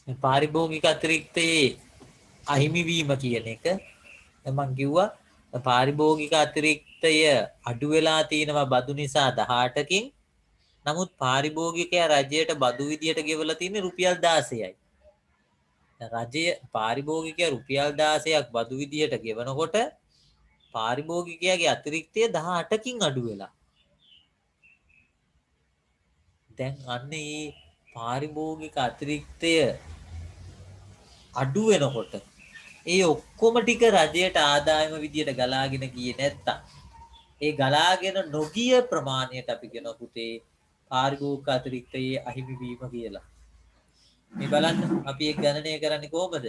පාරිභෝගික අතිරික්තයේ අහිමි වීම කියන එක මම කිව්වා පාරිභෝගික අතිරික්තය අඩු වෙලා තිනවා බදු නිසා 18කින්. නමුත් පාරිභෝගිකයා රජයට බදු විදියට ගෙවලා තින්නේ රුපියල් 16යි. රජය පාරිභෝගිකයා රුපියල් 16ක් බදු විදියට ගෙවනකොට පාරිභෝගිකයාගේ අතිරික්තය 18කින් අඩු වෙලා. දැන් අන්න ඒ පාරිභෝගික අතිරික්තය අඩු වෙනකොට ඒ ඔක්කොම ටික රජයට ආදායම විදියට ගලාගෙන ගියේ නැත්තම් ඒ ගලාගෙන නොගිය ප්‍රමාණයට අපි කියන පුතේ පාරිභෝගික අතිරික්තයේ අහිමි වීම කියලා. මේ බලන්න අපි ඒක ගණනය කරන්නේ කොහොමද?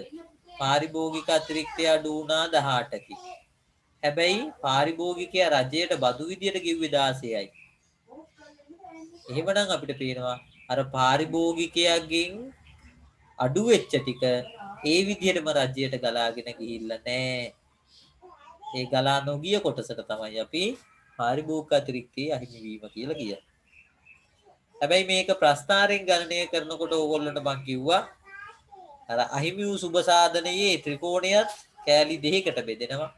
පාරිභෝගික අතිරික්තය අඩු වුණා 18කින්. හැබැයි පාරිභෝගිකයා රජයට බදු විදියට ගෙව්වේ 16යි. එහෙමනම් අපිට පේනවා අර පාරිභෝගිකයාගෙන් අඩු වෙච්ච ටික ඒ විදිහටම රජයට ගලාගෙන ගිහිල්ලා නැහැ. ඒ ගලා නොගිය කොටසට තමයි අපි පාරිභෝගික අතිරික්තයේ අහිමි වීම කියලා කියන්නේ. හැබැයි මේක ප්‍රස්ථාරයෙන් ගණනය කරනකොට ඕගොල්ලන්ට මම කිව්වා අර අහිමි වූ සුබ සාධනයේ ත්‍රිකෝණයත් කෑලි දෙකකට බෙදෙනවා.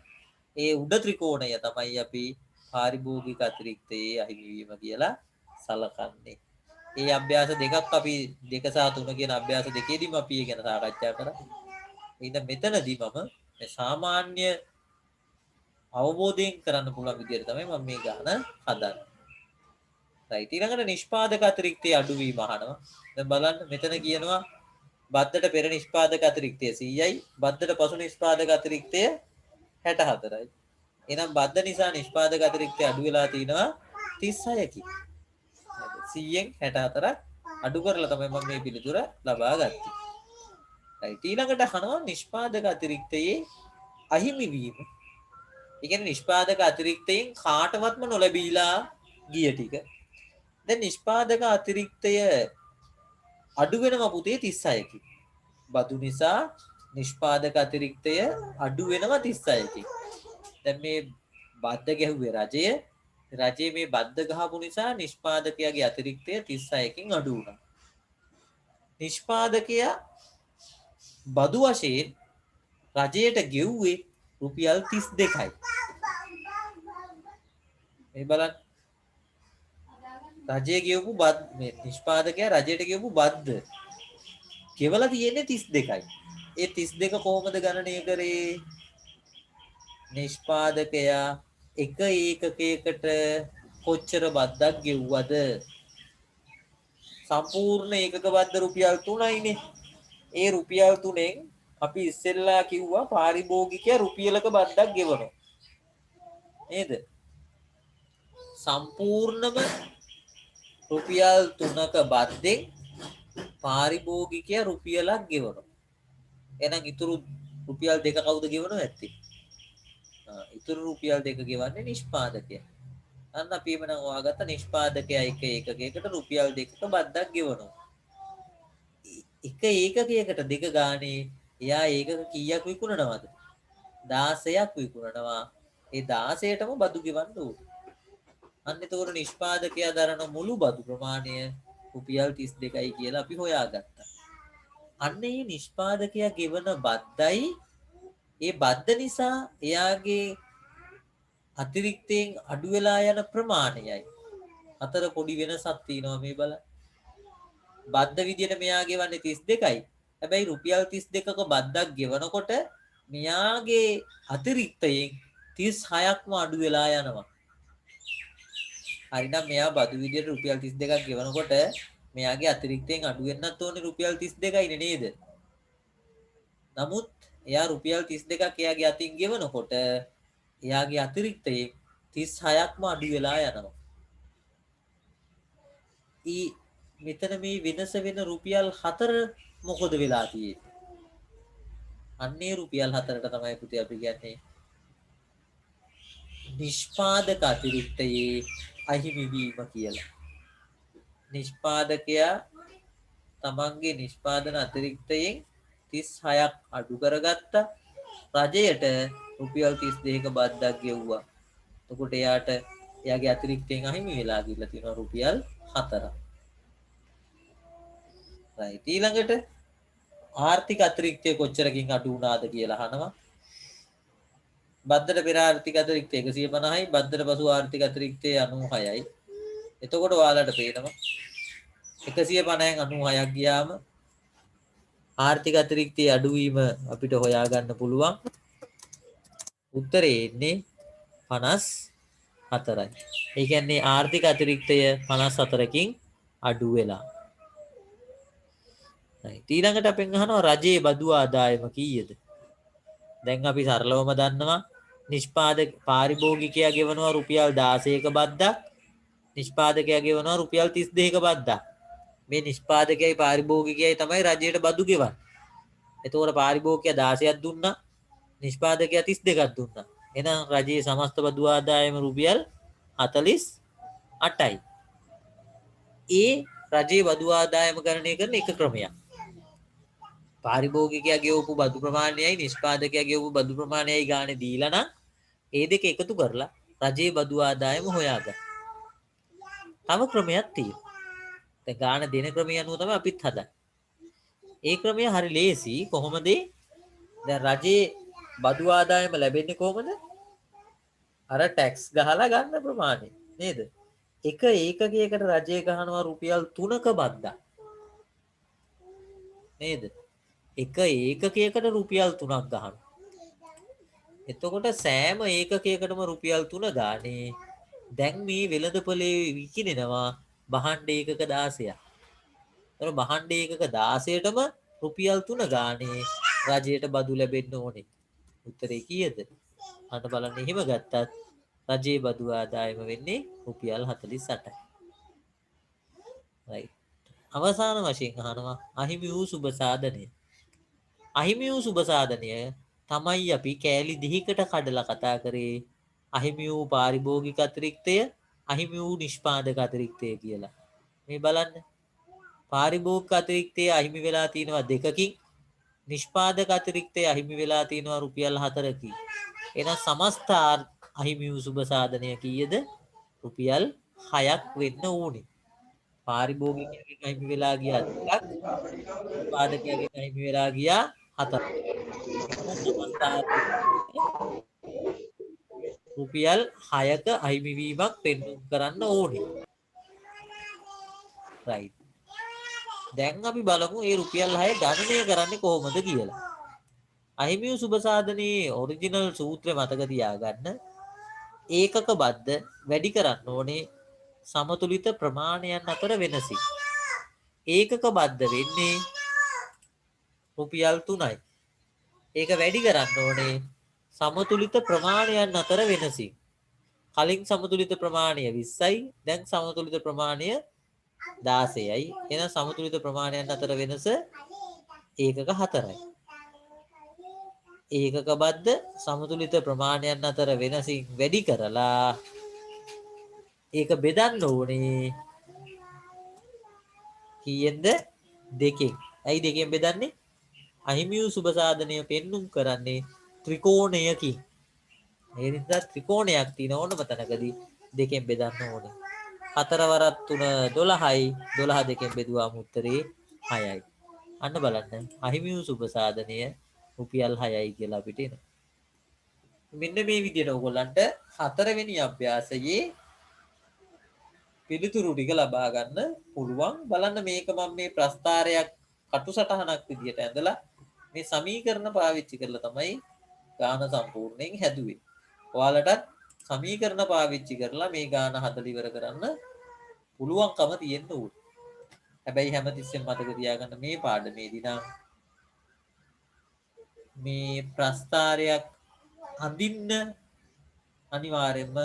ඒ උඩ ත්‍රිකෝණය තමයි අපි පාරිභෝගික අතිරික්තයේ අහිමි වීම කියලා සලකන්නේ. ඒ අභ්‍යාස දෙකක් අපි 2 සහ 3 කියන අභ්‍යාස දෙකේදීම අපි ඒ ගැන සාකච්ඡා කරා. එහෙනම් මෙතනදී මම මේ සාමාන්‍ය අවබෝධයෙන් කරන්න පුළුවන් විදිහට තමයි මම මේ ගාන හදන්නේ. right ඊළඟට නිෂ්පාදක අතිරික්තයේ අඩුවීම අහනවා. දැන් බලන්න මෙතන කියනවා බද්දට පෙර නිෂ්පාදක අතිරික්තය 100යි බද්දට පසු නිෂ්පාදක අතිරික්තය 64යි. එහෙනම් බද්ද නිසා නිෂ්පාදක අතිරික්තය අඩු වෙලා තිනවා 36කින්. 100න් 64ක් අඩු කරලා තමයි මම මේ පිළිතුර ලබා ගත්තේ. right ඊළඟට අහනවා නිෂ්පාදක අතිරික්තයේ අහිමි වීම. ඒ කියන්නේ නිෂ්පාදක අතිරික්තයෙන් කාටවත්ම නොලැබීලා ගිය ටික. දැන් නිෂ්පාදක අතිරික්තය අඩු වෙනවා පුතේ 36කින්. බදු නිසා නිෂ්පාදක අතිරික්තය අඩු වෙනවා 36කින්. දැන් මේ බද්ද ගැහුවේ රජය. රජයේ මේ බද්ද ගහපු නිසා නිෂ්පාදකයාගේ අතිරික්තය 36කින් අඩු වුණා. නිෂ්පාදකයා බදු වශයෙන් රජයට ගෙව්වේ රුපියල් 32යි. මේ බලන්න රජය ගෙවපු බත් මේ නිෂ්පාදකයා රජයට ගෙවපු බද්ද කෙවලා තියෙන්නේ 32යි. ඒ 32 කොහොමද ගණනය කරේ? නිෂ්පාදකයා එක ඒකකයකට කොච්චර බද්දක් ගෙව්වද? සම්පූර්ණ ඒකක බද්ද රුපියල් 3යිනේ. ඒ රුපියල් 3ෙන් අපි ඉස්සෙල්ලා කිව්වා පාරිභෝගිකයා රුපියලක බද්දක් ගෙවනවා. නේද? සම්පූර්ණම රුපියල් 3ක බද්දෙන් පාරිභෝගිකයා රුපියලක් ගෙවනවා. එහෙනම් ඉතුරු රුපියල් 2 කවුද ගෙවනව ඇත්තේ? ඉතුරු රුපියල් 2 ගෙවන්නේ නිෂ්පාදකයා. අන්න අපි එමනම් හොයාගත්ත නිෂ්පාදකයා එක ඒකකයකට රුපියල් 2ක බද්දක් ගෙවනවා. එක ඒකකයකට 2 ගානේ එයා ඒකක කීයක් විකුණනවද? 16ක් විකුණනවා. ඒ 16ටම බදු ගෙවන්න ඕනේ. අන්න ඒතකොට නිෂ්පාදකයා දරන මුළු බදු ප්‍රමාණය රුපියල් 32යි කියලා අපි හොයාගත්තා. අන්න ඒ නිෂ්පාදකයා ගෙවන බද්දයි ඒ බද්ද නිසා එයාගේ අතිරික්තයෙන් අඩු වෙලා යන ප්‍රමාණයයි අතර පොඩි වෙනසක් තියෙනවා මේ බලන්න. බද්ද විදියට මෙයා ගෙවන්නේ 32යි. හැබැයි රුපියල් 32ක බද්දක් ගෙවනකොට මෙයාගේ අතිරික්තයෙන් 36ක්ම අඩු වෙලා යනවා. හරිනම් මෙයා බදු විදියට රුපියල් 32ක් ගෙවනකොට මෙයාගේ අතිරික්තයෙන් අඩු වෙන්නත් ඕනේ රුපියල් 32යිනේ නේද? නමුත් එයා රුපියල් 32ක් එයාගේ අතින් ගෙවනකොට එයාගේ අතිරික්තයෙන් 36ක්ම අඩු වෙලා යනවා. මෙතන මේ වෙනස වෙන රුපියල් 4 මොකද වෙලා තියෙන්නේ? අන්නේ රුපියල් 4ට තමයි පුතේ අපි කියන්නේ නිෂ්පාදක අතිරික්තයේ අහිමි වීම කියලා. නිෂ්පාදකයා තමන්ගේ නිෂ්පාදන අතිරික්තයෙන් 36ක් අඩු කරගත්තා. රජයට රුපියල් 32ක බද්දක් ගෙව්වා. එතකොට එයාට එයාගේ අතිරික්තයෙන් අහිමි වෙලා ගිහලා තියෙනවා රුපියල් 4ක්. right ඊළඟට ආර්ථික අතිරික්තය කොච්චරකින් අඩු වුණාද කියලා අහනවා. බද්දට පෙර ආර්ථික අතිරික්තය 150යි, බද්දට පසු ආර්ථික අතිරික්තය 96යි. එතකොට ඔයාලට පේනවා 150න් 96ක් ගියාම ආර්ථික අතිරික්තයේ අඩුවීම අපිට හොයාගන්න පුළුවන්. උත්තරේ එන්නේ 54යි. ඒ කියන්නේ ආර්ථික අතිරික්තය 54කින් අඩු වෙලා. ඊළඟට අපෙන් අහනවා රජයේ බදු ආදායම කීයද? දැන් අපි සරලවම දන්නවා නිෂ්පාදක පාරිභෝගිකයා ගෙවනවා රුපියල් 16ක බද්දක්, නිෂ්පාදකයා ගෙවනවා රුපියල් 32ක බද්දක්. මේ නිෂ්පාදකයයි පාරිභෝගිකයයි තමයි රජයට බදු ගෙවන්නේ. එතකොට පාරිභෝගිකයා 16ක් දුන්නා, නිෂ්පාදකයා 32ක් දුන්නා. එහෙනම් රජයේ සමස්ත බදු ආදායම රුපියල් 48යි. ඒ රජයේ බදු ආදායම ගණනය කරන එක ක්‍රමයක්. පාරිභෝගිකයා ගෙවපු බදු ප්‍රමාණයයි නිෂ්පාදකයා ගෙවපු බදු ප්‍රමාණයයි ගානේ දීලා නම් ඒ දෙක එකතු කරලා රජයේ බදු ආදායම හොයාගන්න. තව ක්‍රමයක් තියෙනවා. දැන් ගාන දෙන ක්‍රමය අනුව තමයි අපිත් හදන්නේ. ඒ ක්‍රමය හරි ලේසි. කොහොමද? දැන් රජයේ බදු ආදායම ලැබෙන්නේ කොහොමද? අර ටැක්ස් ගහලා ගන්න ප්‍රමාණය නේද? එක ඒකකයකට රජය ගහනවා රුපියල් 3ක බද්දක්. නේද? එක ඒකකයකට රුපියල් 3ක් ගහනවා. එතකොට සෑම ඒකකයකටම රුපියල් 3 ගානේ දැන් මේ වෙළඳපොලේ විකිනෙනවා භාණ්ඩ ඒකක 16ක්. ඒතර භාණ්ඩ ඒකක 16ටම රුපියල් 3 ගානේ රජයට බදු ලැබෙන්න ඕනේ. උත්තරේ කීයද? අන්න බලන්න එහෙම ගත්තත් රජයේ බදු ආදායම වෙන්නේ රුපියල් 48යි. right. අවසාන වශයෙන් අහනවා අහිමි වූ සුබ සාධනය. අහිමි වූ සුබ සාධනය තමයි අපි කෑලි දෙකකට කඩලා කතා කරේ. අහිමි වූ පාරිභෝගික අතිරික්තය, අහිමි වූ නිෂ්පාදක අතිරික්තය කියලා. මේ බලන්න. පාරිභෝගික අතිරික්තය අහිමි වෙලා තියෙනවා 2කින්. නිෂ්පාදක අතිරික්තය අහිමි වෙලා තියෙනවා රුපියල් 4කින්. එහෙනම් සමස්ත අහිමි වූ සුබ සාධනය කීයද? රුපියල් 6ක් වෙන්න ඕනේ. පාරිභෝගිකයෙක්ගෙන් අහිමි වෙලා ගියා 2ක්, නිෂ්පාදකයෙක්ගෙන් අහිමි වෙලා ගියා 4ක්. එහෙනම් සමස්ත රුපියල් 6ක අහිමිවීමක් පෙන්නුම් කරන්න ඕනේ. right. දැන් අපි බලමු මේ රුපියල් 6 ගණනය කරන්නේ කොහොමද කියලා. අහිමි වූ සුබ සාධනයේ ඔරිජිනල් සූත්‍රය මතක තියාගන්න. ඒකක බද්ද වැඩි කරන්න ඕනේ සමතුලිත ප්‍රමාණයන් අතර වෙනසින්. ඒකක බද්ද වෙන්නේ රුපියල් 3යි. ඒක වැඩි කරන්න ඕනේ සමතුලිත ප්‍රමාණයන් අතර වෙනසින්. කලින් සමතුලිත ප්‍රමාණය 20යි, දැන් සමතුලිත ප්‍රමාණය 16යි. එහෙනම් සමතුලිත ප්‍රමාණයන් අතර වෙනස ඒකක 4යි. ඒකක බද්ද සමතුලිත ප්‍රමාණයන් අතර වෙනසින් වැඩි කරලා ඒක බෙදන්න ඕනේ කීයෙන්ද? 2කින්. ඇයි 2කින් බෙදන්නේ? අහිමි වූ සුබ සාධනය පෙන්눔 කරන්නේ ත්‍රිකෝණයකින්. ඒ නිසා ත්‍රිකෝණයක් තියෙන ඕනම තැනකදී 2කින් බෙදන්න ඕනේ. 4 වරක් 3 12යි. 12 2කින් බෙදුවාම උත්තරේ 6යි. අන්න බලන්න අහිමි වූ සුබ සාධනය රුපියල් 6යි කියලා අපිට එනවා. මෙන්න මේ විදිහට ඔයගොල්ලන්ට 4 වෙනි අභ්‍යාසයේ පිළිතුරු ටික ලබා ගන්න පුළුවන්. බලන්න මේක මම මේ ප්‍රස්තාරයක් කටුසටහනක් විදිහට ඇඳලා මේ සමීකරණ පාවිච්චි කරලා තමයි ගාන සම්පූර්ණයෙන් හැදුවේ. ඔයාලටත් සමීකරණ පාවිච්චි කරලා මේ ගාන හදලා ඉවර කරන්න පුළුවන්කම තියෙන්න ඕනේ. හැබැයි හැමතිස්සෙම මතක තියාගන්න මේ පාඩමේදී නම් මේ ප්‍රස්තාරයක් අඳින්න අනිවාර්යයෙන්ම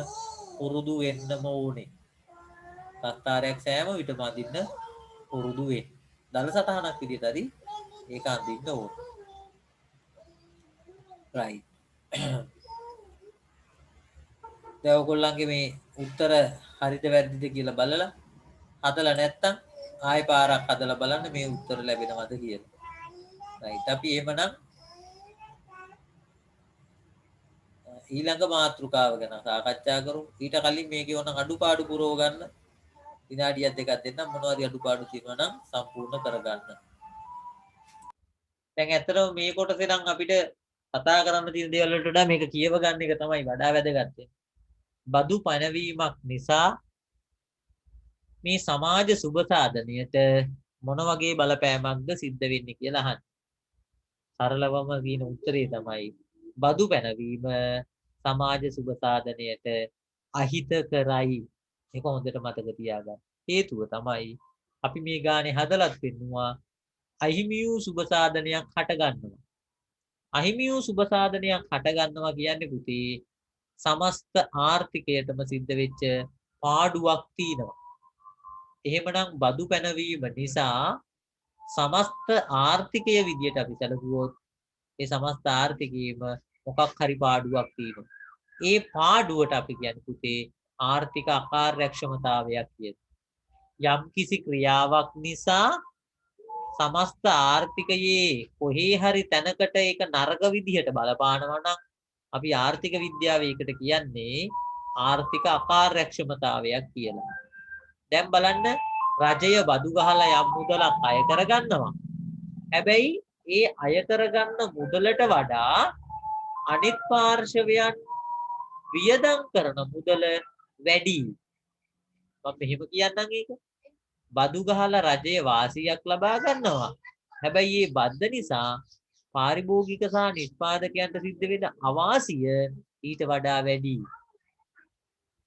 පුරුදු වෙන්නම ඕනේ. ප්‍රස්තාරයක් සෑම විටම අඳින්න පුරුදු වෙන්න. දල සටහනක් විදිහට හරි ඒක අඳින්න ඕනේ. right. දැන් ඔයගොල්ලන්ගේ මේ උත්තර හරිද වැරදිද කියලා බලලා හදලා නැත්තම් ආයෙ පාරක් හදලා බලන්න මේ උත්තර ලැබෙනවද කියලා. right. අපි එහෙමනම් ඊළඟ මාතෘකාව ගැන සාකච්ඡා කරමු. ඊට කලින් මේකේ ඕන අඩුපාඩු පුරව ගන්න විනාඩියක් දෙකක් දෙන්නම්. මොනවද අඩුපාඩු තියෙනවා නම් සම්පූර්ණ කරගන්න. දැන් ඇත්තටම මේ කොටසේ නම් අපිට කතා කරන්න තියෙන දේවල් වලට වඩා මේක කියව ගන්න එක තමයි වඩා වැදගත්. බදු පැනවීමක් නිසා මේ සමාජ සුබ සාධනයට මොන වගේ බලපෑමක්ද සිද්ධ වෙන්නේ කියලා අහන්න. සරලවම කියන උත්තරේ තමයි බදු පැනවීම සමාජ සුබ සාධනයට අහිත කරයි. මේක හොඳට මතක තියාගන්න. හේතුව තමයි අපි මේ ගානේ හදලත් පෙන්නවා අහිමි වූ සුබ සාධනයක් හට ගන්නවා. අහිමි වූ සුබ සාධනයක් හට ගන්නවා කියන්නේ පුතේ සමස්ත ආර්ථිකයටම සිද්ධ වෙච්ච පාඩුවක් තියෙනවා. එහෙමනම් බදු පැනවීම නිසා සමස්ත ආර්ථිකය විදියට අපි සැලකුවොත් ඒ සමස්ත ආර්ථිකයේම මොකක් හරි පාඩුවක් තියෙනවා. ඒ පාඩුවට අපි කියන්නේ පුතේ ආර්ථික අකාර්යක්ෂමතාවයක් කියලා. යම් කිසි ක්‍රියාවක් නිසා සමස්ත ආර්ථිකයේ කොහේ හරි තැනකට ඒක නරක විදිහට බලපානවා නම් අපි ආර්ථික විද්‍යාවේ ඒකට කියන්නේ ආර්ථික අකාර්යක්ෂමතාවයක් කියලා. දැන් බලන්න රජය බදු ගහලා යම් මුදලක් අය කරගන්නවා. හැබැයි ඒ අය කරගන්න මුදලට වඩා අනිත් පාර්ශවයන් වියදම් කරන මුදල වැඩි. මම මෙහෙම කියන්නම් ඒක. බදු ගහලා රජය වාසියක් ලබා ගන්නවා. හැබැයි මේ බද්ද නිසා පාරිභෝගික සහ නිෂ්පාදකයන්ට සිද්ධ වෙන අවාසිය ඊට වඩා වැඩි.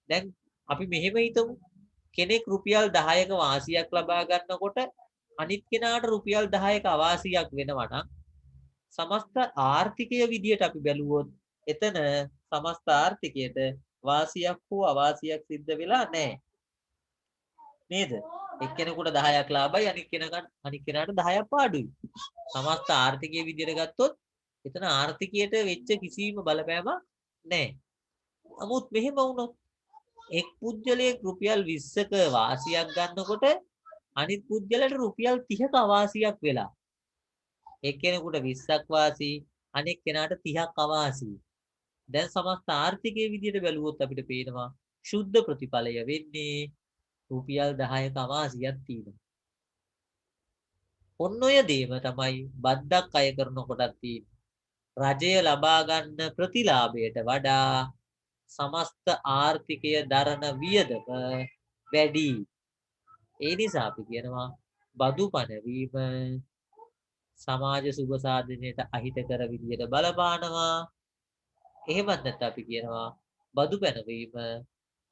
දැන් අපි මෙහෙම හිතමු. කෙනෙක් රුපියල් 10ක වාසියක් ලබා ගන්නකොට අනිත් කෙනාට රුපියල් 10ක අවාසියක් වෙනවා නම් සමස්ත ආර්ථිකය විදියට අපි බැලුවොත් එතන සමස්ත ආර්ථිකයට වාසියක් හෝ අවාසියක් සිද්ධ වෙලා නැහැ. නේද? එක්කෙනෙකුට 10ක් ලාභයි අනිත් කෙනාට 10ක් පාඩුයි. සමස්ත ආර්ථිකයේ විදියට ගත්තොත් එතන ආර්ථිකයට වෙච්ච කිසිම බලපෑමක් නැහැ. නමුත් මෙහෙම වුණොත් එක් පුජ්‍යලයක් රුපියල් 20ක වාසියක් ගන්නකොට අනිත් පුජ්‍යලයට රුපියල් 30ක අවාසියක් වෙලා. එක්කෙනෙකුට 20ක් වාසි අනෙක් කෙනාට 30ක් අවාසි. දැන් සමස්ත ආර්ථිකයේ විදියට බැලුවොත් අපිට පේනවා ශුද්ධ ප්‍රතිඵලය වෙන්නේ රුපියල් 10ක අවාසියක් තියෙනවා. ඔන්න ඔය දේම තමයි බද්දක් අය කරනකොටත් තියෙන්නේ. රජය ලබා ගන්න ප්‍රතිලාභයට වඩා සමස්ත ආර්ථිකය දරන වියදම වැඩි. ඒ නිසා අපි කියනවා බදු පැනවීම සමාජ සුබ සාධනයට අහිතකර විදියට බලපානවා. එහෙමත් නැත්නම් අපි කියනවා බදු පැනවීම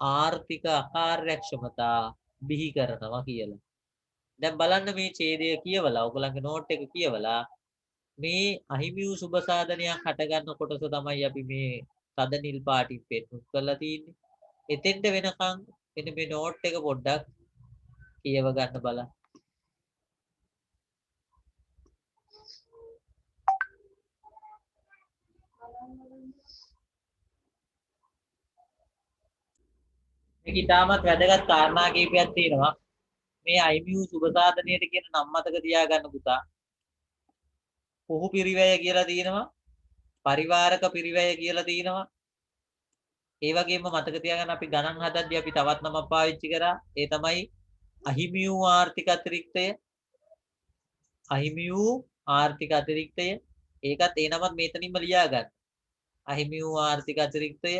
ආර්ථික අකාර්යක්ෂමතා බිහි කරනවා කියලා. දැන් බලන්න මේ ඡේදය කියවලා ඔයගලගේ නෝට් එක කියවලා මේ අහිමි වූ සුබ සාධනයක් හට ගන්න කොටස තමයි අපි මේ තද නිල් පාටින් පෙන්වුම් කරලා තියෙන්නේ. එතෙන්ට වෙනකන් මෙන්න මේ නෝට් එක පොඩ්ඩක් කියව ගන්න බලන්න. මේක ඉතාමත් වැදගත් කාරණා කීපයක් තියෙනවා. මේ අහිමි වූ සුබ සාධනයට කියන නම් මතක තියාගන්න පුතා. පුහු පිරිවැය කියලා තියෙනවා. පරිවාරක පිරිවැය කියලා තියෙනවා. ඒ වගේම මතක තියාගන්න අපි ගණන් හදද්දී අපි තවත් නමක් පාවිච්චි කරා. ඒ තමයි අහිමි වූ ආර්ථික අතිරික්තය. අහිමි වූ ආර්ථික අතිරික්තය. ඒකත් ඒ නමත් මෙතනින්ම ලියා ගන්න. අහිමි වූ ආර්ථික අතිරික්තය.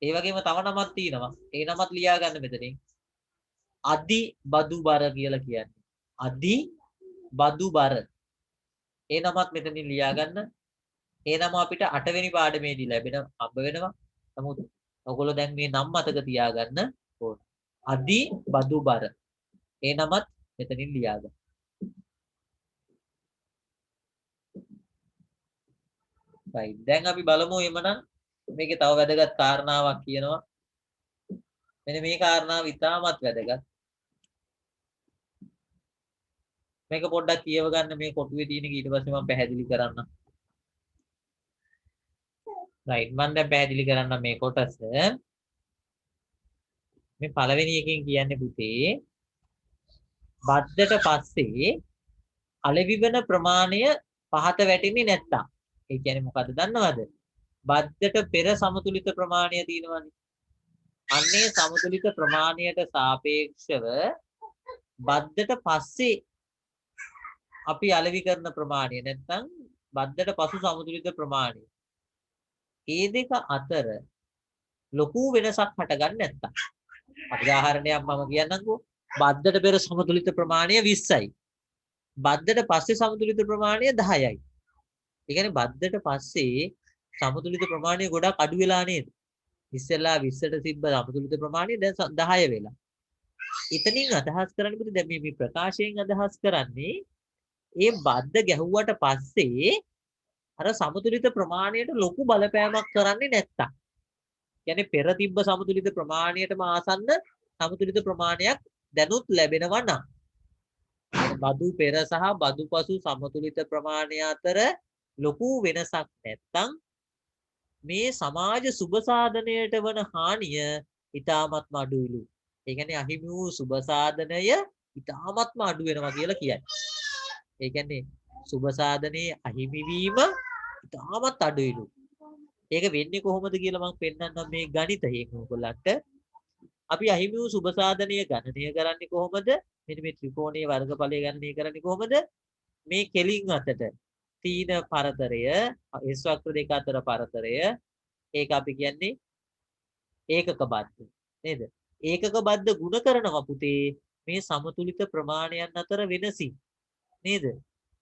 ඒ වගේම තව නමක් තියෙනවා. ඒ නමත් ලියා ගන්න මෙතනින්. අදි බදු බර කියලා කියන්නේ. අදි බදු බර. ඒ නමත් මෙතනින් ලියා ගන්න. ඒ නම අපිට 8 වෙනි පාඩමේදී හම්බ වෙනවා. නමුත් ඔයගොල්ලෝ දැන් මේ නම් මතක තියාගන්න ඕන. අදි බදු බර. ඒ නමත් මෙතනින් ලියා ගන්න. right. දැන් අපි බලමු එමනම් මේකේ තව වැදගත් කාරණාවක් කියනවා. මෙන්න මේ කාරණාව ඉතාමත් වැදගත්. මේක පොඩ්ඩක් කියව ගන්න මේ කොටුවේ තියෙන ඊට පස්සේ මම පැහැදිලි කරන්නම්. right මම දැන් පැහැදිලි කරන්නම් මේ කොටස. මේ පළවෙනි එකෙන් කියන්නේ පුතේ බද්දට පස්සේ අලෙවි වෙන ප්‍රමාණය පහත වැටෙන්නේ නැත්තම්. ඒ කියන්නේ මොකද්ද දන්නවද? බද්දට පෙර සමතුලිත ප්‍රමාණය තියෙනවානේ. අන්නේ සමතුලිත ප්‍රමාණයට සාපේක්ෂව බද්දට පස්සේ අපි අලෙවි කරන ප්‍රමාණය නැත්නම් බද්දට පසු සමතුලිත ප්‍රමාණය. මේ දෙක අතර ලොකු වෙනසක් හටගන්නේ නැත්තම්. උදාහරණයක් මම කියන්නම්කෝ. බද්දට පෙර සමතුලිත ප්‍රමාණය 20යි. බද්දට පස්සේ සමතුලිත ප්‍රමාණය 10යි. ඒ කියන්නේ බද්දට පස්සේ සමතුලිත ප්‍රමාණය ගොඩක් අඩු වෙලා නේද? ඉස්සෙල්ලා 20ට තිබ්බ සමතුලිත ප්‍රමාණය දැන් 10 වෙලා. එතනින් අදහස් කරන්නේ මොකද? දැන් මේ ප්‍රකාශයෙන් අදහස් කරන්නේ ඒ බද්ද ගැහුවට පස්සේ අර සමතුලිත ප්‍රමාණයට ලොකු බලපෑමක් කරන්නේ නැත්තම්. කියන්නේ පෙර තිබ්බ සමතුලිත ප්‍රමාණයටම ආසන්න සමතුලිත ප්‍රමාණයක් දැනුත් ලැබෙනවා නම් බදු පෙර සහ බදු පසු සමතුලිත ප්‍රමාණය අතර ලොකු වෙනසක් නැත්තම් මේ සමාජ සුබ සාධනයට වන හානිය ඊටාත්ම අඩුයිලු. ඒ කියන්නේ අහිමි වූ සුබ සාධනය ඊටාත්ම අඩු වෙනවා කියලා කියන්නේ. ඒ කියන්නේ සුබ සාධනයේ අහිමි වීම ඊටාත්ම අඩුයිලු. ඒක වෙන්නේ කොහොමද කියලා මම පෙන්නන්නම් මේ ගණිතයෙන් ඔයගොල්ලන්ට. අපි අහිමි වූ සුබ සාධනය ගණනය කරන්නේ කොහොමද? මෙන්න මේ ත්‍රිකෝණයේ වර්ගඵලය ගණනය කරන්නේ කොහොමද? මේ කෙලින් අතට තීන පරතරය S වක්‍ර දෙක අතර පරතරය ඒක අපි කියන්නේ ඒකක බද්ධ නේද? ඒකක බද්ධ ගුණ කරනවා පුතේ මේ සමතුලිත ප්‍රමාණයන් අතර වෙනසින් නේද?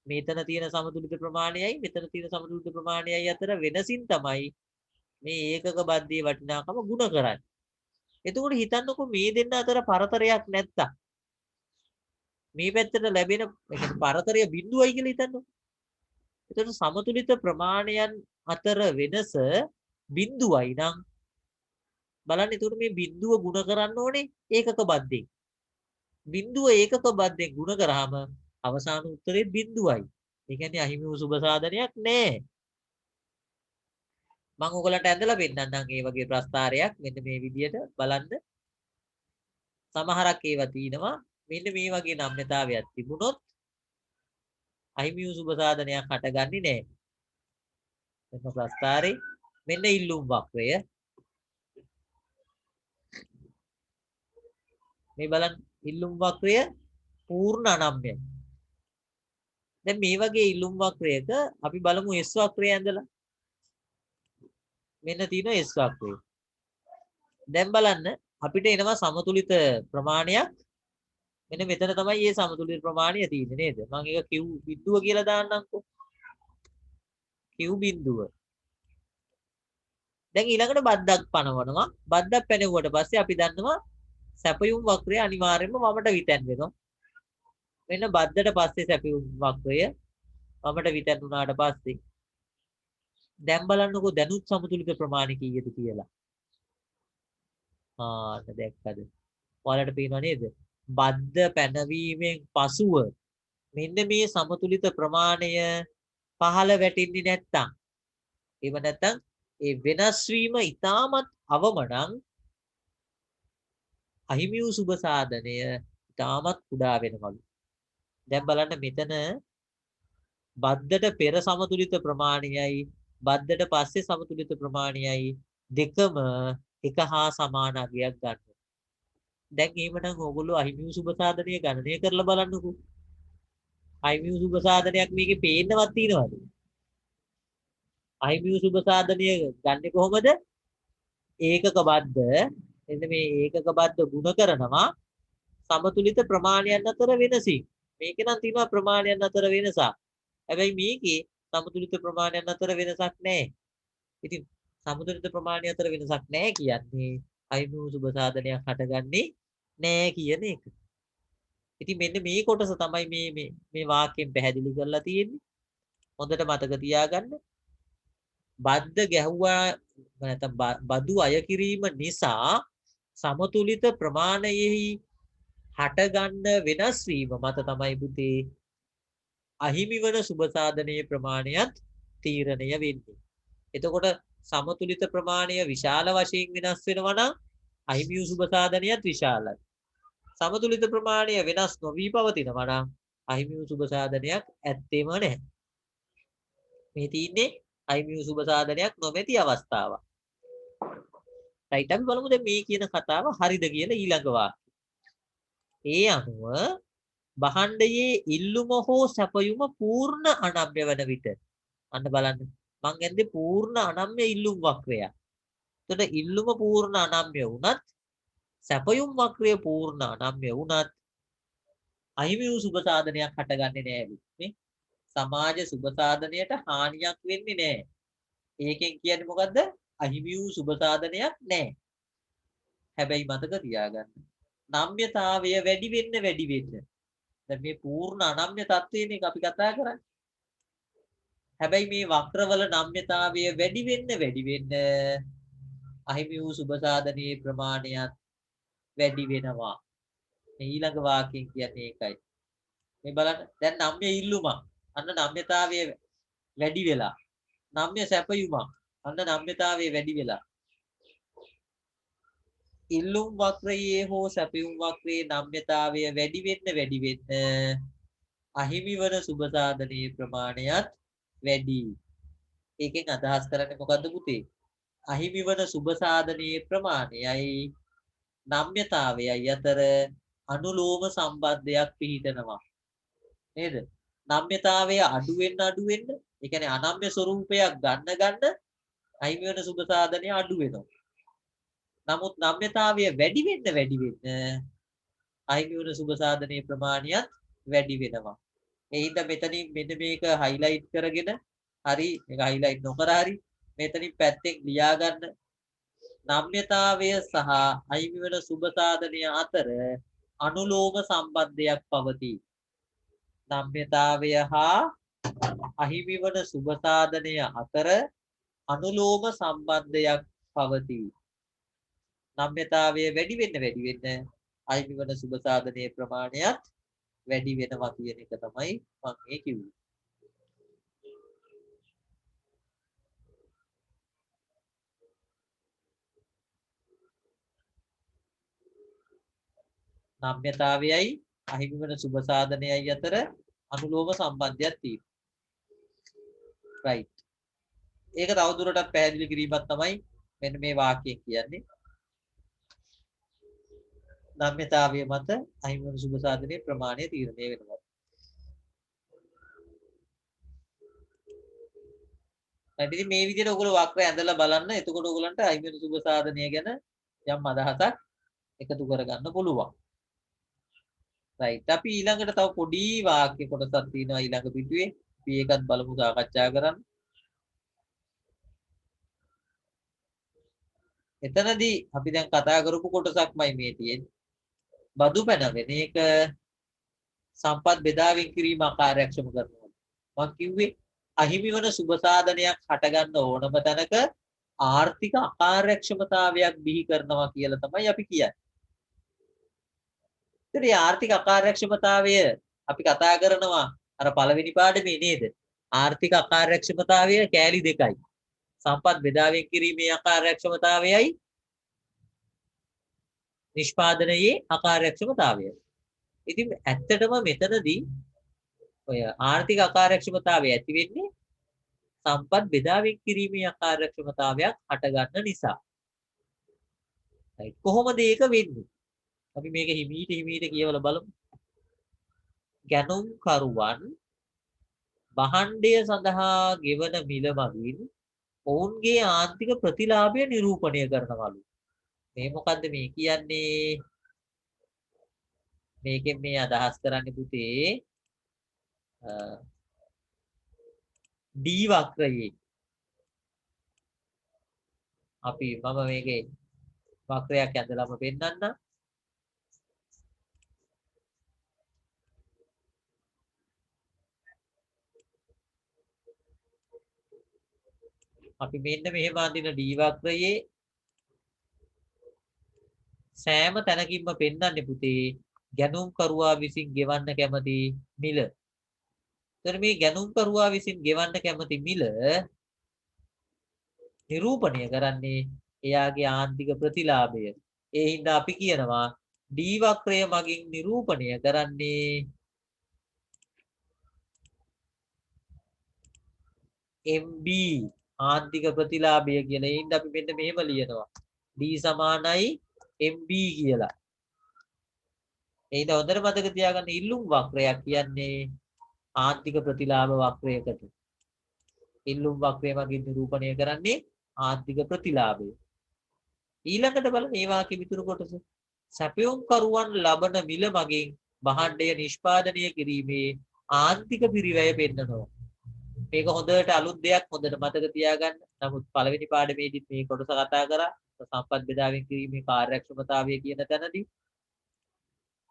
මෙතන තියෙන සමතුලිත ප්‍රමාණයයි මෙතන තියෙන සමතුලිත ප්‍රමාණයයි අතර වෙනසින් තමයි මේ ඒකක බද්ධයේ වටිනාකම ගුණ කරන්නේ. එතකොට හිතන්නකෝ මේ දෙන්න අතර පරතරයක් නැත්තම් මේ පැත්තට ලැබෙන පරතරය බිඳුවයි කියලා හිතන්නකෝ. එතකොට සමතුලිත ප්‍රමාණයන් අතර වෙනස බිඳුවයි නම් බලන්න එතකොට මේ බිඳුව ගුණ කරන්න ඕනේ ඒකක බද්ධෙන්. බිඳුව ඒකක බද්ධෙන් ගුණ කරාම අවසාන උත්තරේ බිඳුවයි. ඒ කියන්නේ අහිමි වූ සුබ සාධනයක් නැහැ. මම ඔයගලන්ට ඇඳලා පෙන්නන්නම් මේ වගේ ප්‍රස්තාරයක් මෙන්න මේ විදියට බලන්න. සමහරක් ඒවා තියෙනවා මෙන්න මේ වගේ නම්‍යතාවයක් තිබුණොත් අහිමි වූ සුබ සාධනයක් හටගන්නේ නැහැ. මෙන්න ප්‍රස්තාරේ මෙන්න ඉල්ලුම් වක්‍රය. මේ බලන්න ඉල්ලුම් වක්‍රය පූර්ණ අනම්‍යයි. දැන් මේ වගේ ඉල්ලුම් වක්‍රයක අපි බලමු S වක්‍රය ඇඳලා. මෙන්න තියෙනවා S වක්‍රය. දැන් බලන්න අපිට එනවා සමතුලිත ප්‍රමාණයක්. මෙන්න මෙතන තමයි මේ සමතුලිත ප්‍රමාණය තියෙන්නේ නේද? මම ඒක Q බිඳුව කියලා දාන්නම්කෝ. Q බිඳුව. දැන් ඊළඟට බද්දක් පනවනවා. බද්දක් පැනෙවුවට පස්සේ අපි දන්නවා සැපයුම් වක්‍රය අනිවාර්යයෙන්ම වමට විතැන් වෙනවා. මෙන්න බද්දට පස්සේ සැපයුම් වක්‍රය වමට විතැන් වුණාට පස්සේ දැන් බලන්නකෝ දැනුත් සමතුලිත ප්‍රමාණය කීයද කියලා. දැක්කද? ඔයාලට පේනව නේද? බද්ද පැනවීමෙන් පසුව මෙන්න මේ සමතුලිත ප්‍රමාණය පහළ වැටෙන්නේ නැත්තම් ඒව නැත්තම් ඒ වෙනස් වීම ඊටමත් අවමනම් අහිමි වූ සුබ සාධනය ඊටමත් කුඩා වෙනවලු. දැන් බලන්න මෙතන බද්දට පෙර සමතුලිත ප්‍රමාණයයි බද්දට පස්සේ සමතුලිත ප්‍රමාණයයි දෙකම එක හා සමාන අගයක් ගන්නවා. දැන් එහෙමනම් ඕගොල්ලෝ අහිමි වූ සුබ සාධනය ගණනය කරලා බලන්නකෝ. අහිමි වූ සුබ සාධනයක් මේකේ පේන්නවත් තියනවද? අහිමි වූ සුබ සාධනය ගන්නෙ කොහොමද? ඒකක බද්ද එන්න මේ ඒකක බද්ද ගුණ කරනවා සමතුලිත ප්‍රමාණයන් අතර වෙනසින්. මේකේ නම් තියෙනවා ප්‍රමාණයන් අතර වෙනසක්. හැබැයි මේකේ සමතුලිත ප්‍රමාණයන් අතර වෙනසක් නැහැ. ඉතින් සමතුලිත ප්‍රමාණය අතර වෙනසක් නැහැ කියන්නේ අහිමි වූ සුබ සාධනයක් හටගන්නේ නැහැ කියන එක. ඉතින් මෙන්න මේ කොටස තමයි මේ වාක්‍යයෙන් පැහැදිලි කරලා තියෙන්නේ. හොඳට මතක තියාගන්න. බද්ද ගැහුවා නැත්නම් බදු අය කිරීම නිසා සමතුලිත ප්‍රමාණයෙහි හටගන්න වෙනස් වීම මත තමයි පුතේ අහිමි වන සුබ සාධනයේ ප්‍රමාණයත් තීරණය වෙන්නේ. එතකොට සමතුලිත ප්‍රමාණය විශාල වශයෙන් වෙනස් වෙනවා නම් අහිමි වූ සුබ සාධනයත් විශාලයි. සමතුලිත ප්‍රමාණය වෙනස් නොවි පවතිනවා නම් අහිමි වූ සුබ සාධනයක් ඇත්තේම නැහැ. මේ තියෙන්නේ අහිමි වූ සුබ සාධනයක් නොමැති අවස්ථාවක්. රයිට් අපි බලමු දැන් මේ කියන කතාව හරිද කියලා ඊළඟ වාක්‍යය. ඒ අනුව භාණ්ඩයේ ඉල්ලුම හෝ සැපයුම පූර්ණ අනම්‍ය වන විට අන්න බලන්න මං ඇන්දේ පූර්ණ අනම්‍ය ඉල්ලුම් වක්‍රය. එතකොට ඉල්ලුම පූර්ණ අනම්‍ය වුණත් සැපයුම් වක්‍රය පූර්ණ අනම්‍ය වුණත් අහිමි වූ සුබ සාධනයක් හටගන්නේ නැහැ නේ. සමාජ සුබ සාධනයට හානියක් වෙන්නේ නැහැ. ඒකෙන් කියන්නේ මොකද්ද? අහිමි වූ සුබ සාධනයක් නැහැ. හැබැයි මතක තියාගන්න. නම්‍යතාවය වැඩි වෙන්න. දැන් මේ පූර්ණ අනම්‍ය තත්ත්වයනේ අපි කතා කරන්නේ. හැබැයි මේ වක්‍රවල නම්‍යතාවය වැඩි වෙන්න අහිමි වූ සුබ සාධනයේ ප්‍රමාණයත් වැඩි වෙනවා. මේ ඊළඟ වාක්‍යයෙන් කියන්නේ ඒකයි. මේ බලන්න දැන් නම්‍ය ඉල්ලුමක්. අන්න නම්‍යතාවය වැඩි වෙලා. නම්‍ය සැපයුමක්. අන්න නම්‍යතාවය වැඩි වෙලා. ඉල්ලුම් වක්‍රයේ හෝ සැපයුම් වක්‍රයේ නම්‍යතාවය වැඩි වෙන්න අහිමි වන සුබ සාධනයේ ප්‍රමාණයත් වැඩි. ඒකෙන් අදහස් කරන්නේ මොකද්ද පුතේ? අහිමි වන සුබ සාධනයේ ප්‍රමාණයයි නම්‍යතාවයයි අතර අනුලෝම සම්බන්ධයක් පිහිටනවා. නේද? නම්‍යතාවය අඩු වෙන්න ඒ කියන්නේ අනම්‍ය ස්වરૂපයක් ගන්න අහිමි වෙන සුබ සාධනය අඩු වෙනවා. නමුත් නම්‍යතාවය වැඩි වෙන්න අහිමි වෙන සුබ සාධනයේ ප්‍රමාණයත් වැඩි වෙනවා. ඒ හින්දා මෙතනින් මෙන්න මේක highlight කරගෙන හරි මේක highlight නොකර හරි මෙතනින් පැත්තෙන් ලියා ගන්න. නම්‍යතාවය සහ අහිමි වෙන සුබ සාධනය අතර අනුලෝම සම්බන්ධයක් පවතී. නම්‍යතාවය හා අහිමි වන සුබ සාධනය අතර අනුලෝම සම්බන්ධයක් පවතී. නම්‍යතාවය වැඩි වෙන්න අහිමි වන සුබ සාධනයේ ප්‍රමාණයත් වැඩි වෙනවා කියන එක තමයි මම මේ කිව්වේ. නම්‍යතාවයයි අහිමි වන සුබ සාධනයයි අතර අනුලෝම සම්බන්ධයක් තියෙනවා. right. ඒක තවදුරටත් පැහැදිලි කිරීමක් තමයි මෙන්න මේ වාක්‍යයෙන් කියන්නේ. නම්‍යතාවය මත අහිමි වන සුබ සාධනයේ ප්‍රමාණය තීරණය වෙනවා. ඉතින් මේ විදිහට ඔයගොල්ලෝ වක්‍රය ඇඳලා බලන්න. එතකොට ඔයගොල්ලන්ට අහිමි වෙන සුබ සාධනය ගැන යම් අදහසක් එකතු කරගන්න පුළුවන්. right. අපි ඊළඟට තව පොඩි වාක්‍ය කොටසක් තියෙනවා ඊළඟ පිටුවේ. අපි ඒකත් බලමු සාකච්ඡා කරන්න. එතනදී අපි දැන් කතා කරපු කොටසක්මයි මේ තියෙන්නේ. බදු පැනවෙන එක සම්පත් බෙදාවින් කිරීම අකාර්යක්ෂම කරනවා. මම කිව්වේ අහිමි වන සුබ සාධනයක් හටගන්න ඕනම තැනක ආර්ථික අකාර්යක්ෂමතාවයක් බිහි කරනවා කියලා තමයි අපි කියන්නේ. ඒතර මේ ආර්ථික අකාර්යක්ෂමතාවය අපි කතා කරනවා අර පළවෙනි පාඩමේ නේද? ආර්ථික අකාර්යක්ෂමතාවය කෑලි දෙකයි. සම්පත් බෙදාවෙන් කිරීමේ අකාර්යක්ෂමතාවයයි නිෂ්පාදනයේ අකාර්යක්ෂමතාවය. ඉතින් ඇත්තටම මෙතනදී ඔය ආර්ථික අකාර්යක්ෂමතාවය ඇති වෙන්නේ සම්පත් බෙදාවෙන් කිරීමේ අකාර්යක්ෂමතාවයක් හටගන්න නිසා. right. කොහොමද ඒක වෙන්නේ? අපි මේක හිමීට කියවලා බලමු. ගැනුම් කරුවන් භාණ්ඩය සඳහා ගෙවන මිල මගින් ඔවුන්ගේ ආර්ථික ප්‍රතිලාභය නිරූපණය කරනවලු. මේ මොකද්ද මේ කියන්නේ? මේකෙන් මේ අදහස් කරන්නේ පුතේ ඩී වක්‍රයේ අපි මම මේකේ වක්‍රයක් ඇඳලාම පෙන්නන්නම්. අපි මෙන්න මෙහෙම අඳින ඩී වක්‍රයේ සෑම තැනකින්ම පෙන්වන්නේ පුතේ ගැනුම් කරුවා විසින් ගෙවන්න කැමති මිල. එතන මේ ගැනුම් කරුවා විසින් ගෙවන්න කැමති මිල නිරූපණය කරන්නේ එයාගේ ආන්තික ප්‍රතිලාභය. ඒ හින්දා අපි කියනවා ඩී වක්‍රය මගින් නිරූපණය කරන්නේ MB ආන්තික ප්‍රතිලාභය කියන. ඒ හින්දා අපි මෙන්න මෙහෙම ලියනවා D සමානයි MB කියලා. ඒද හොඳට මතක තියාගන්න ඉල්ලුම් වක්‍රයක් කියන්නේ ආන්තික ප්‍රතිලාභ වක්‍රයකට. ඉල්ලුම් වක්‍රය මගින් නිරූපණය කරන්නේ ආන්තික ප්‍රතිලාභය. ඊළඟට බලන්න මේ වාක්‍යෙ මිතුරු කොටස. සැපයුම් කරුවන් ලබන මිල මගින් භාණ්ඩය නිෂ්පාදනය කිරීමේ ආන්තික පිරිවැය පෙන්නනවා. මේක හොඳට අලුත් දෙයක් හොඳට මතක තියාගන්න. නමුත් පළවෙනි පාඩමේදීත් මේ කොටස කතා කරා සම්පත් බෙදාවෙන් කිරීමේ කාර්යක්ෂමතාවය කියන තැනදී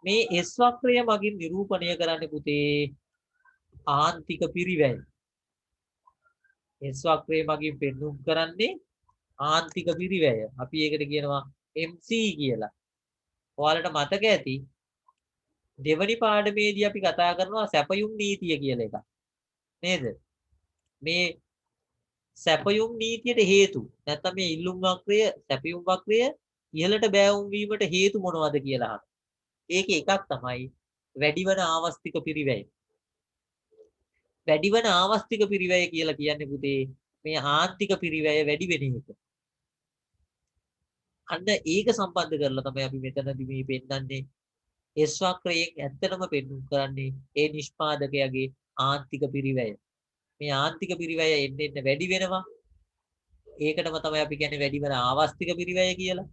මේ S වක්‍රය මගින් නිරූපණය කරන්න පුතේ ආන්තික පිරිවැය. S වක්‍රය මගින් පෙන්වුම් කරන්නේ ආන්තික පිරිවැය. අපි ඒකට කියනවා MC කියලා. ඔයාලට මතක ඇති දෙවනි පාඩමේදී අපි කතා කරනවා සැපයුම් නීතිය කියලා එකක්. නේද? මේ සැපයුම් නීතියට හේතු නැත්නම් මේ ඉල්ලුම් වක්‍රය සැපයුම් වක්‍රය ඉහළට බෑවුම් වීමට හේතු මොනවද කියලා අහනවා. ඒකේ එකක් තමයි වැඩිවන ආවස්තික පිරිවැය. වැඩිවන ආවස්තික පිරිවැය කියලා කියන්නේ පුතේ මේ ආන්තික පිරිවැය වැඩි වෙන එක. අන්න ඒක සම්බන්ධ කරලා තමයි අපි මෙතනදී මේ පෙන්නන්නේ S වක්‍රයෙන් ඇත්තටම පෙන්වුම් කරන්නේ ඒ නිෂ්පාදකයාගේ ආන්තික පිරිවැය. මේ ආන්තික පිරිවැය එන්න එන්න වැඩි වෙනවා. ඒකටම තමයි අපි කියන්නේ වැඩිවන ආවස්තික පිරිවැය කියලා.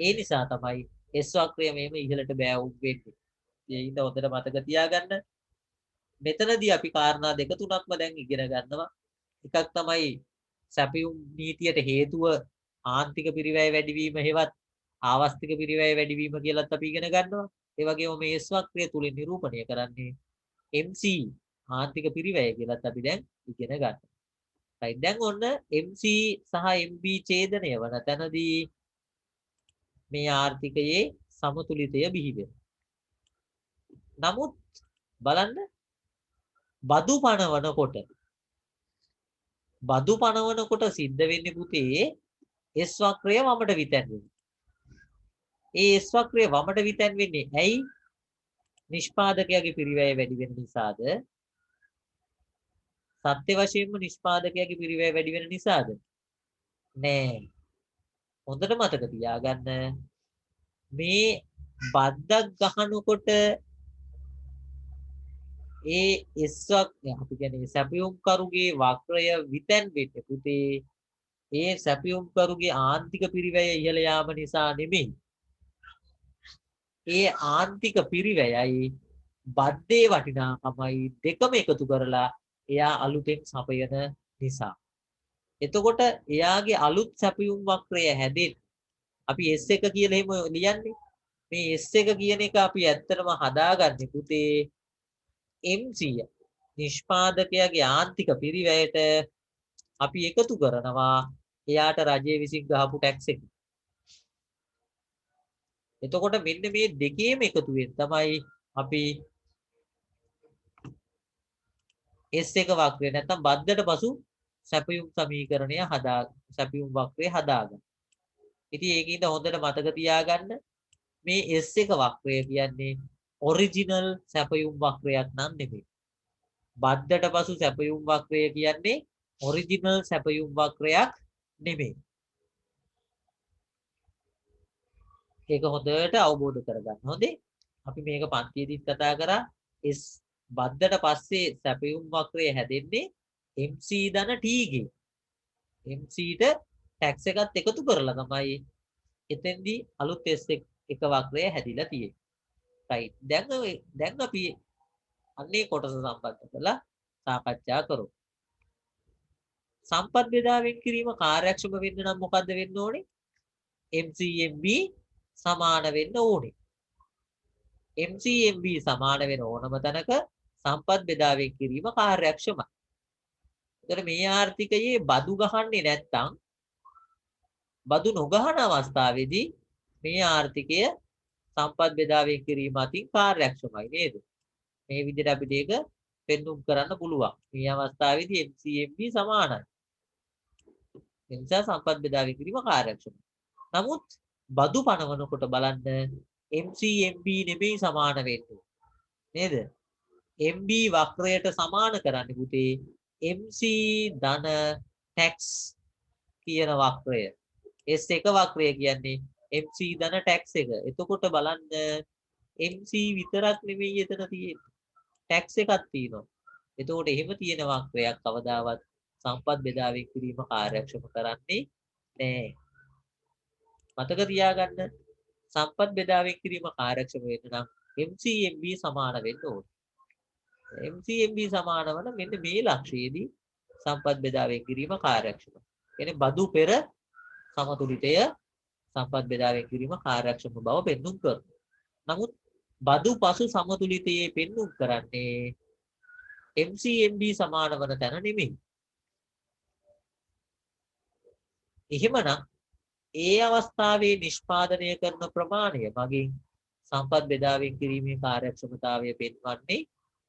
ඒ නිසා තමයි S වක්‍රය මෙහෙම ඉහළට බෑවුම් වෙන්නේ. ඒ ඉඳ හොඳට මතක තියාගන්න. මෙතනදී අපි කාරණා දෙක තුනක්ම දැන් ඉගෙන ගන්නවා. එකක් තමයි සැපයුම් නීතියට හේතුව ආන්තික පිරිවැය වැඩිවීම හේවත් ආවස්තික පිරිවැය වැඩිවීම කියලාත් අපි ඉගෙන ගන්නවා. ඒ වගේම මේ S වක්‍රය තුලින් නිරූපණය කරන්නේ MC ආන්තික පිරිවැය කියලාත් අපි දැන් ඉගෙන ගන්නවා. right දැන් ඔන්න MC සහ MB ඡේදනය වන තැනදී මේ ආර්ථිකයේ සමතුලිතය බිහි වෙනවා. නමුත් බලන්න බදු පනවනකොට සිද්ධ වෙන්නේ පුතේ S වක්‍රය වමට විතැන් වෙනවා. ඒ S වක්‍රය වමට විතැන් වෙන්නේ ඇයි? නිෂ්පාදකයාගේ පිරිවැය වැඩි වෙන නිසාද? සත්‍ය වශයෙන්ම නිෂ්පාදකයාගේ පිරිවැය වැඩි වෙන නිසාද? නෑ. හොඳට මතක තියාගන්න මේ බද්දක් ගහනකොට ඒ අපි කියන්නේ සැපයුම් කරුගේ වක්‍රය විතැන් වෙන්නේ පුතේ ඒ සැපයුම් කරුගේ ආන්තික පිරිවැය ඉහළ යාම නිසා නෙමෙයි. ඒ ආන්තික පිරිවැයයි බද්දේ වටිනාකමයි දෙකම එකතු කරලා එයා අලුතෙන් සපයන නිසා. එතකොට එයාගේ අලුත් සැපයුම් වක්‍රය හැදෙන්න අපි S1 කියලා එහෙම ලියන්නේ. මේ S1 කියන එක අපි ඇත්තටම හදාගන්නේ පුතේ MC නිෂ්පාදකයාගේ ආන්තික පිරිවැයට අපි එකතු කරනවා එයාට රජය විසින් ගහපු ටැක්ස් එක. එතකොට මෙන්න මේ දෙකේම එකතුවෙන් තමයි අපි S1 වක්‍රය නැත්නම් බද්දට පසු සැපයුම් සමීකරණය සැපයුම් වක්‍රය හදාගන්න. ඉතින් ඒකින්ද හොඳට මතක තියාගන්න මේ S1 වක්‍රය කියන්නේ ඔරිජිනල් සැපයුම් වක්‍රයක් නම් නෙමෙයි. බද්දට පසු සැපයුම් වක්‍රය කියන්නේ ඔරිජිනල් සැපයුම් වක්‍රයක් නෙමෙයි. ඒක හොඳට අවබෝධ කරගන්න. හොඳේ. අපි මේක පන්තියේදීත් කතා කරා S බද්දට පස්සේ සැපයුම් වක්‍රය හැදෙන්නේ MC ධන T ගේ. MC ට ටැක්ස් එකත් එකතු කරලා තමයි එතෙන්දී අලුත් S1 වක්‍රය හැදිලා තියෙන්නේ. right. දැන් අපි අන්නේ කොටස සම්බන්ධ කරලා සාකච්ඡා කරමු. සම්පත් බෙදාවෙන් කිරීම කාර්යක්ෂම වෙන්න නම් මොකද්ද වෙන්න ඕනේ? MCMB සමාන වෙන්න ඕනේ. MCMB සමාන වෙන ඕනම තැනක සම්පත් බෙදාවෙන් කිරීම කාර්යක්ෂමයි. ඒතර මේ ආර්ථිකයේ බදු ගහන්නේ නැත්නම් බදු නොගහන අවස්ථාවේදී මේ ආර්ථිකය සම්පත් බෙදාවෙන් කිරීම අතින් කාර්යක්ෂමයි නේද? මේ විදිහට අපිට ඒක පෙන්වුම් කරන්න පුළුවන්. මේ අවස්ථාවේදී MCMB සමානයි. ඒ නිසා සම්පත් බෙදාවෙන් කිරීම කාර්යක්ෂමයි. නමුත් බදු පනවනකොට බලන්න MCMB නෙමෙයි සමාන වෙන්නේ. නේද? MB වක්‍රයට සමාන කරන්නේ පුතේ MC ධන ටැක්ස් කියන වක්‍රය. S1 වක්‍රය කියන්නේ MC ධන ටැක්ස් එක. එතකොට බලන්න MC විතරක් නෙමෙයි එතන තියෙන්නේ. ටැක්ස් එකක් තියෙනවා. එතකොට එහෙම තියෙන වක්‍රයක් කවදාවත් සම්පත් බෙදා කිරීම කාර්යක්ෂම කරන්නේ නෑ. මතක තියාගන්න සම්පත් බෙදා කිරීම කාර්යක්ෂම වෙන්න නම් MCMB සමාන වෙන්න ඕනේ. MCMB සමාන වන මෙන්න මේ ලක්ෂයේදී සම්පත් බෙදා කිරීම කාර්යක්ෂම. කියන්නේ බදු පෙර සමතුලිතය සම්පත් බෙදා කිරීම කාර්යක්ෂම බව පෙන්වුම් කරනවා. නමුත් බදු පසු සමතුලිතයේ පෙන්වුම් කරන්නේ MCMB සමාන වන තැන නෙමෙයි. එහෙමනම් ඒ අවස්ථාවේ නිෂ්පාදනය කරන ප්‍රමාණය මගින් සම්පත් බෙදා කිරීමේ කාර්යක්ෂමතාවය පෙන්වන්නේ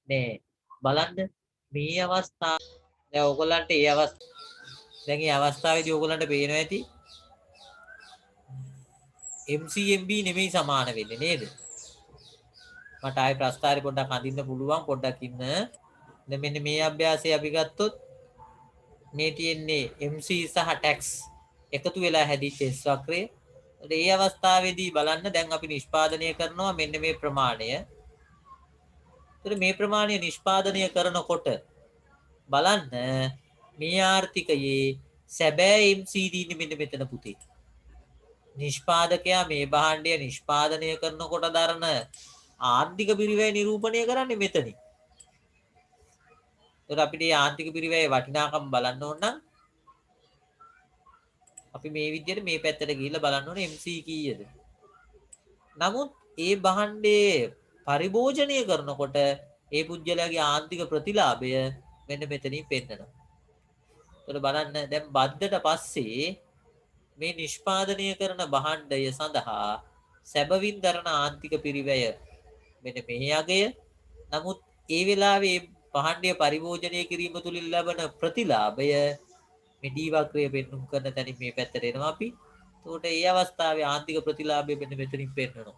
නෑ. බලන්න මේ අවස්ථාව දැන් ඔයගොල්ලන්ට දැන් මේ අවස්ථාවේදී ඔයගොල්ලන්ට පේනවා ඇති MCMB නෙමෙයි සමාන වෙන්නේ නේද? මට ආයේ ප්‍රස්තාරේ පොඩ්ඩක් අඳින්න පුළුවන් පොඩ්ඩක් ඉන්න. දැන් මෙන්න මේ අභ්‍යාසය අපි ගත්තොත් මේ තියෙන්නේ MC සහ tax එකතු වෙලා හැදිච්ච S වක්‍රය. ඒ අවස්ථාවේදී බලන්න දැන් අපි නිෂ්පාදනය කරනවා මෙන්න මේ ප්‍රමාණය. ඒතර මේ ප්‍රමාණය නිෂ්පාදනය කරනකොට බලන්න මේ ආර්ථිකයේ සැබෑ MCD ඉන්නේ මෙන්න මෙතන පුතේ. නිෂ්පාදකයා මේ භාණ්ඩය නිෂ්පාදනය කරනකොට දරන ආර්ථික පිරිවැය නිරූපණය කරන්නේ මෙතනින්. ඒතර අපිට මේ ආර්ථික පිරිවැයේ වටිනාකම බලන්න ඕන නම් අපි මේ විදිහට මේ පැත්තට ගිහිල්ලා බලන්න ඕනේ MC කීයද. නමුත් ඒ භාණ්ඩයේ පරිභෝජනය කරනකොට ඒ පුජ්‍යලයාගේ ආර්ථික ප්‍රතිලාභය මෙන්න මෙතනින් පෙන්නනවා. ඒතර බලන්න දැන් බද්දට පස්සේ මේ නිෂ්පාදනය කරන භාණ්ඩය සඳහා සැබවින් දරන ආර්ථික පිරිවැය මෙන්න මේ අගය. නමුත් ඒ වෙලාවේ භාණ්ඩය පරිභෝජනය කිරීම තුලින් ලැබෙන ප්‍රතිලාභය මේ ඩී වක්‍රය පෙන්වුම් කරන තැනින් මේ පැත්තට එනවා අපි. එතකොට ඒ අවස්ථාවේ ආර්ථික ප්‍රතිලාභය මෙන්න මෙතනින් පෙන්වනවා.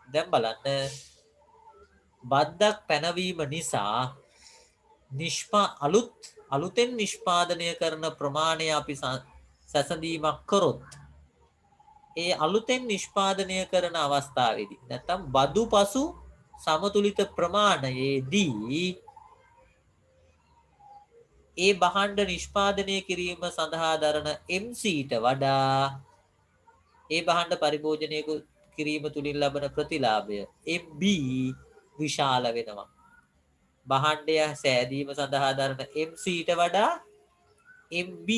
දැන් බලන්න බද්දක් පැනවීම නිසා අලුතෙන් නිෂ්පාදනය කරන ප්‍රමාණය අපි සැසඳීමක් කරොත් ඒ අලුතෙන් නිෂ්පාදනය කරන අවස්ථාවේදී නැත්නම් බදු පසු සමතුලිත ප්‍රමාණයේදී ඒ භාණ්ඩ නිෂ්පාදනය කිරීම සඳහා දරන MCට වඩා ඒ භාණ්ඩ පරිභෝජනය කිරීම තුලින් ලබන ප්‍රතිලාභය MB විශාල වෙනවා. භාණ්ඩය සෑදීම සඳහා දරන MCට වඩා MB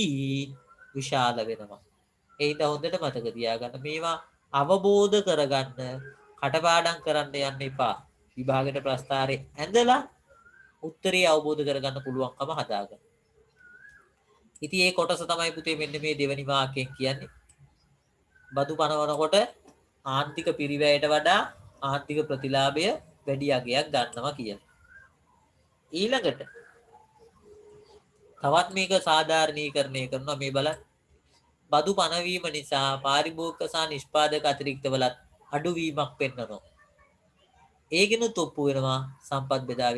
විශාල වෙනවා. ඒක හොඳට මතක තියාගන්න. මේවා අවබෝධ කරගන්න කටපාඩම් කරන්න යන්න එපා. විභාගයට ප්‍රස්තාරේ ඇඳලා උත්තරේ අවබෝධ කරගන්න පුළුවන්කම හදාගන්න. ඉතින් මේ කොටස තමයි පුතේ මෙන්න මේ දෙවෙනි වාක්‍යයෙන් කියන්නේ. බදු පනවනකොට ආර්ථික පිරිවැයට වඩා ආර්ථික ප්‍රතිලාභය වැඩි අගයක් ගන්නවා කියලා. ඊළඟට තවත් මේක සාධාරණීකරණය කරනවා මේ බලන්න. බදු පනවීම නිසා පාරිභෝගික සහ නිෂ්පාදක අතිරික්තවලත් අඩුවීමක් පෙන්වනවා. ඒකිනුත් ඔප්පු වෙනවා සම්පත් බෙදා